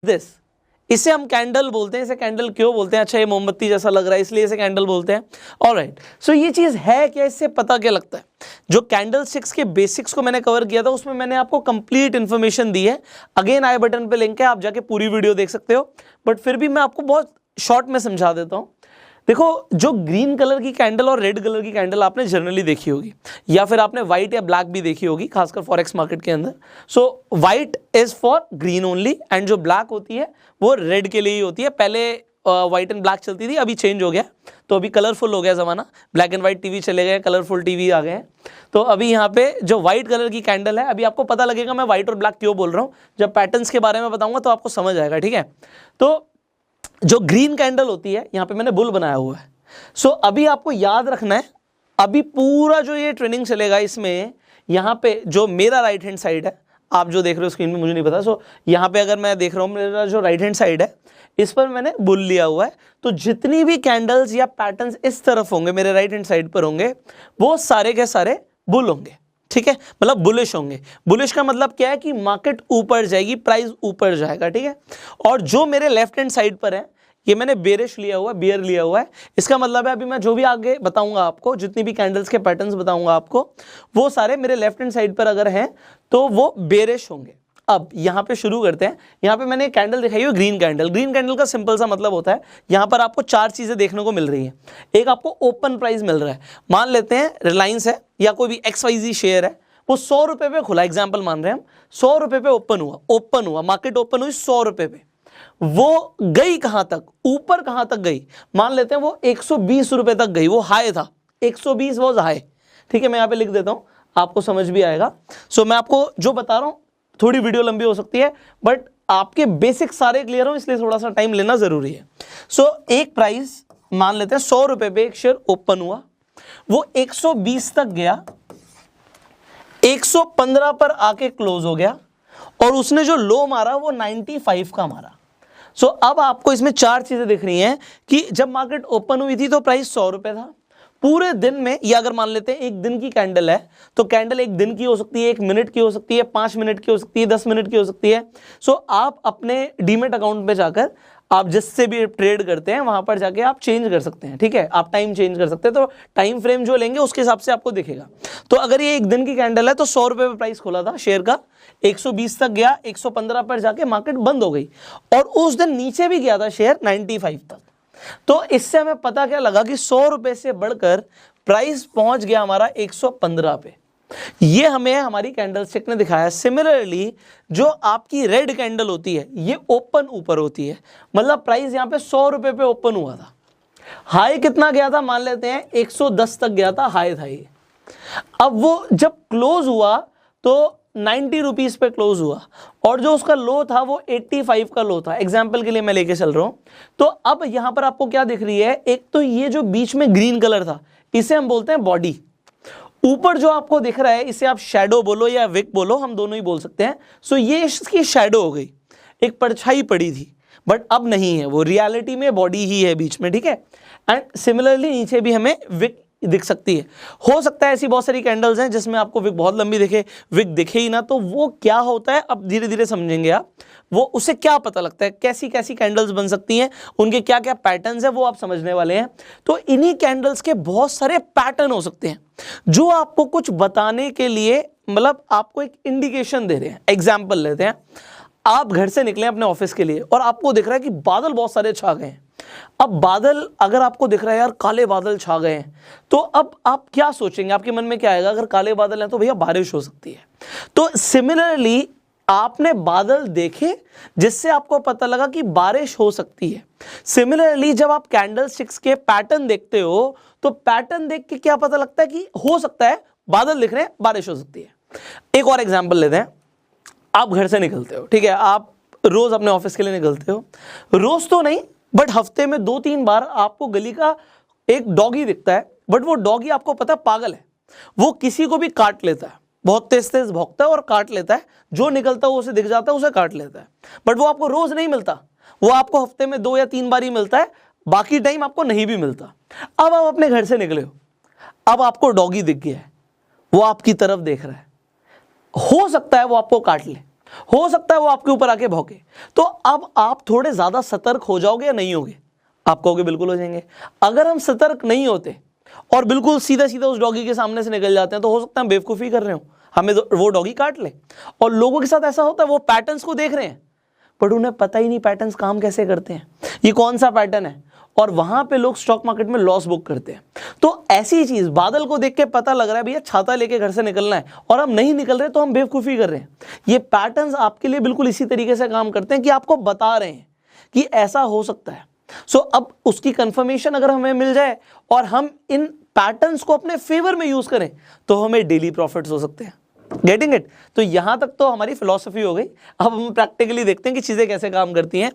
This, इसे हम candle बोलते हैं। इसे कैंडल क्यों बोलते हैं? अच्छा, ये मोमबत्ती जैसा लग रहा है इसलिए इसे कैंडल बोलते हैं। ऑलराइट, सो ये चीज है क्या, इससे पता क्या लगता है? जो कैंडल स्टिक्स के बेसिक्स को मैंने कवर किया था उसमें मैंने आपको कंप्लीट इन्फॉर्मेशन दी है। अगेन आई बटन पे लिंक है, आप जाके पूरी वीडियो देख सकते हो, बट फिर भी मैं आपको बहुत शॉर्ट में समझा देता हूं। देखो, जो ग्रीन कलर की कैंडल और रेड कलर की कैंडल आपने जनरली देखी होगी, या फिर आपने व्हाइट या ब्लैक भी देखी होगी, खासकर फॉरेक्स मार्केट के अंदर। So white is for green only, and जो ब्लैक होती है वो रेड के लिए ही होती है। पहले व्हाइट एंड ब्लैक चलती थी, अभी चेंज हो गया, तो अभी कलरफुल हो गया ज़माना, ब्लैक एंड व्हाइट टीवी चले गए, कलरफुल टीवी आ गए हैं। तो अभी यहाँ पे जो व्हाइट कलर की कैंडल है, अभी आपको पता लगेगा मैं व्हाइट और ब्लैक क्यों बोल रहा हूँ। जब पैटर्न्स के बारे में बताऊंगा तो आपको समझ आएगा, ठीक है। तो जो ग्रीन कैंडल होती है, यहाँ पे मैंने बुल बनाया हुआ है। सो अभी आपको याद रखना है, अभी पूरा जो ये ट्रेनिंग चलेगा इसमें, यहाँ पे जो मेरा राइट हैंड साइड है, आप जो देख रहे हो स्क्रीन में मुझे नहीं पता, सो यहाँ पे अगर मैं देख रहा हूँ मेरा जो राइट हैंड साइड है, इस पर मैंने बुल लिया हुआ है। तो जितनी भी कैंडल्स या पैटर्न्स इस तरफ होंगे, मेरे राइट हैंड साइड पर होंगे, वो सारे के सारे बुल होंगे, ठीक है, मतलब बुलिश होंगे। बुलिश का मतलब क्या है कि मार्केट ऊपर जाएगी, प्राइस ऊपर जाएगा, ठीक है। और जो मेरे लेफ्ट हैंड साइड पर है, ये मैंने बेरिश लिया हुआ है, बियर लिया हुआ है। इसका मतलब है अभी मैं जो भी आगे बताऊंगा आपको, जितनी भी कैंडल्स के पैटर्न्स बताऊंगा आपको, वो सारे मेरे लेफ्ट हैंड साइड पर अगर हैं तो वो बेरिश होंगे। अब यहाँ पे शुरू करते हैं। यहाँ पे मैंने कैंडल दिखाई हुई ग्रीन कैंडल। ग्रीन कैंडल का सिंपल सा मतलब होता है, यहाँ पर आपको चार चीजें देखने को मिल रही हैं। एक, आपको ओपन प्राइस मिल रहा है। मान लेते हैं रिलायंस है या कोई भी XYZ शेयर है, वो 100 रुपए पे खुला, एग्जाम्पल मान रहे हैं हम, 100 रुपए पे ओपन हुआ, मार्केट ओपन हुई 100 रुपए पे। वो गई कहां तक, ऊपर कहां तक गई? मान लेते हैं वो 120 रुपए तक गई, वो हाई था, 120 वॉज हाई, ठीक है। मैं यहाँ पे लिख देता हूं, आपको समझ भी आएगा। सो मैं आपको जो बता रहा हूं, थोड़ी वीडियो लंबी हो सकती है, बट आपके बेसिक सारे क्लियर हो, इसलिए थोड़ा सा टाइम लेना जरूरी है। सो एक प्राइस मान लेते हैं 100 रुपए पे एक शेयर ओपन हुआ, वो 120 तक गया, 115 पर आके क्लोज हो गया, और उसने जो लो मारा वो 95 का मारा। सो अब आपको इसमें चार चीजें दिख रही हैं कि जब मार्केट ओपन हुई थी तो प्राइस 100 रुपए था। पूरे दिन में, या अगर मान लेते हैं एक दिन की कैंडल है, तो कैंडल एक दिन की हो सकती है, 1 मिनट की हो सकती है, 5 मिनट की हो सकती है, 10 मिनट की हो सकती है। सो आप अपने डीमेट अकाउंट पे जाकर, आप जिससे भी ट्रेड करते हैं वहां पर जाके आप चेंज कर सकते हैं, ठीक है। आप टाइम चेंज कर सकते हैं, तो टाइम फ्रेम जो लेंगे उसके हिसाब से आपको दिखेगा। तो अगर ये एक दिन की कैंडल है तो 100 रुपए पे प्राइस खोला था शेयर का, 120 तक गया, 115 पर जाके मार्केट बंद हो गई, और उस दिन नीचे भी गया था शेयर 95 तक। तो इससे हमें पता क्या लगा कि 100 रुपए से बढ़कर प्राइस पहुंच गया हमारा 115 पे। ये हमें हमारी कैंडल स्टिक ने दिखाया। सिमिलरली जो आपकी रेड कैंडल होती है, ये ओपन ऊपर होती है, मतलब प्राइस यहां पे 100 रुपए पे ओपन हुआ था, हाई कितना गया था, मान लेते हैं 110 तक गया था, हाई था ये। अब वो जब क्लोज हुआ तो 90 रुपीज पे क्लोज हुआ, और जो उसका लो था वो 85 का लो था, एग्जाम्पल के लिए मैं लेके चल रहा हूं। तो अब यहां पर आपको क्या दिख रही है, एक तो ये जो बीच में ग्रीन कलर था, इसे हम बोलते हैं बॉडी। ऊपर जो आपको दिख रहा है, इसे आप शैडो बोलो या विक बोलो, हम दोनों ही बोल सकते हैं। सो ये इसकी शैडो हो गई, एक परछाई पड़ी थी, बट अब नहीं है, वो रियलिटी में बॉडी ही है बीच में, ठीक है। एंड सिमिलरली नीचे भी हमें विक दिख सकती है। हो सकता है ऐसी बहुत सारी कैंडल्स हैं जिसमें आपको विक बहुत लंबी दिखे, विक दिखे ही ना, तो वो क्या होता है अब धीरे धीरे समझेंगे आप। वो उससे क्या पता लगता है, कैसी कैसी कैंडल्स बन सकती हैं, उनके क्या क्या पैटर्न्स हैं, वो आप समझने वाले हैं। तो इन्हीं कैंडल्स के बहुत सारे पैटर्न हो सकते हैं जो आपको कुछ बताने के लिए, मतलब आपको एक इंडिकेशन दे रहे हैं। एग्जाम्पल लेते हैं, आप घर से निकले अपने ऑफिस के लिए और आपको दिख रहा है कि बादल बहुत सारे छा गए हैं। अब बादल अगर आपको दिख रहा है यार काले बादल छा गए हैं, तो अब आप क्या सोचेंगे, आपके मन में क्या आएगा, अगर काले बादल हैं तो भैया बारिश हो सकती है। तो सिमिलरली आपने बादल देखे जिससे आपको पता लगा कि बारिश हो सकती है। सिमिलरली जब आप कैंडल स्टिक्स के पैटर्न देखते हो, तो पैटर्न देख के क्या पता लगता है कि हो सकता है बादल दिख रहे हैं, बारिश हो सकती है। एक और एग्जांपल लेते हैं, आप घर से निकलते हो, ठीक है, आप रोज अपने ऑफिस के लिए निकलते हो, रोज तो नहीं बट हफ्ते में 2-3 बार आपको गली का एक डॉगी दिखता है, बट वो डॉगी आपको पता है पागल है, वो किसी को भी काट लेता है, बहुत तेज तेज भौंकता है और काट लेता है, जो निकलता है वो उसे दिख जाता है, उसे काट लेता है। बट वो आपको रोज नहीं मिलता, वो आपको हफ्ते में 2 या 3 बार ही मिलता है, बाकी टाइम आपको नहीं भी मिलता। अब आप अपने घर से निकले हो, अब आपको डॉगी दिख गया है, वो आपकी तरफ देख रहा है, हो सकता है वो आपको काट ले, हो सकता है वो आपके ऊपर आके भौंके। तो अब आप थोड़े ज्यादा सतर्क हो जाओगे या नहीं होगे? आप कहोगे बिल्कुल हो जाएंगे। अगर हम सतर्क नहीं होते और बिल्कुल सीधा सीधा उस डॉगी के सामने से निकल जाते हैं तो हो सकता है हम बेवकूफ़ी कर रहे हो, हमें वो डॉगी काट ले। और लोगों के साथ ऐसा होता है, वो पैटर्न्स को देख रहे हैं बट उन्हें पता ही नहीं पैटर्न्स काम कैसे करते हैं, ये कौन सा पैटर्न है, और वहां पे लोग स्टॉक मार्केट में लॉस बुक करते हैं। तो ऐसी चीज, बादल को देख के पता लग रहा है भैया छाता लेके घर से निकलना है और हम नहीं निकल रहे तो हम बेवकूफ़ी कर रहे हैं। ये पैटर्न्स आपके लिए बिल्कुल इसी तरीके से काम करते हैं कि आपको बता रहे हैं कि ऐसा हो सकता है। सो अब उसकी कंफर्मेशन अगर हमें मिल जाए और हम इन पैटर्न्स को अपने फेवर में यूज करें तो हमें डेली प्रॉफिट्स हो सकते हैं। Getting it? तो यहां तक तो हमारी फिलॉसफी हो गई। अब हम प्रैक्टिकली देखते हैं कि चीजें कैसे काम करती हैं।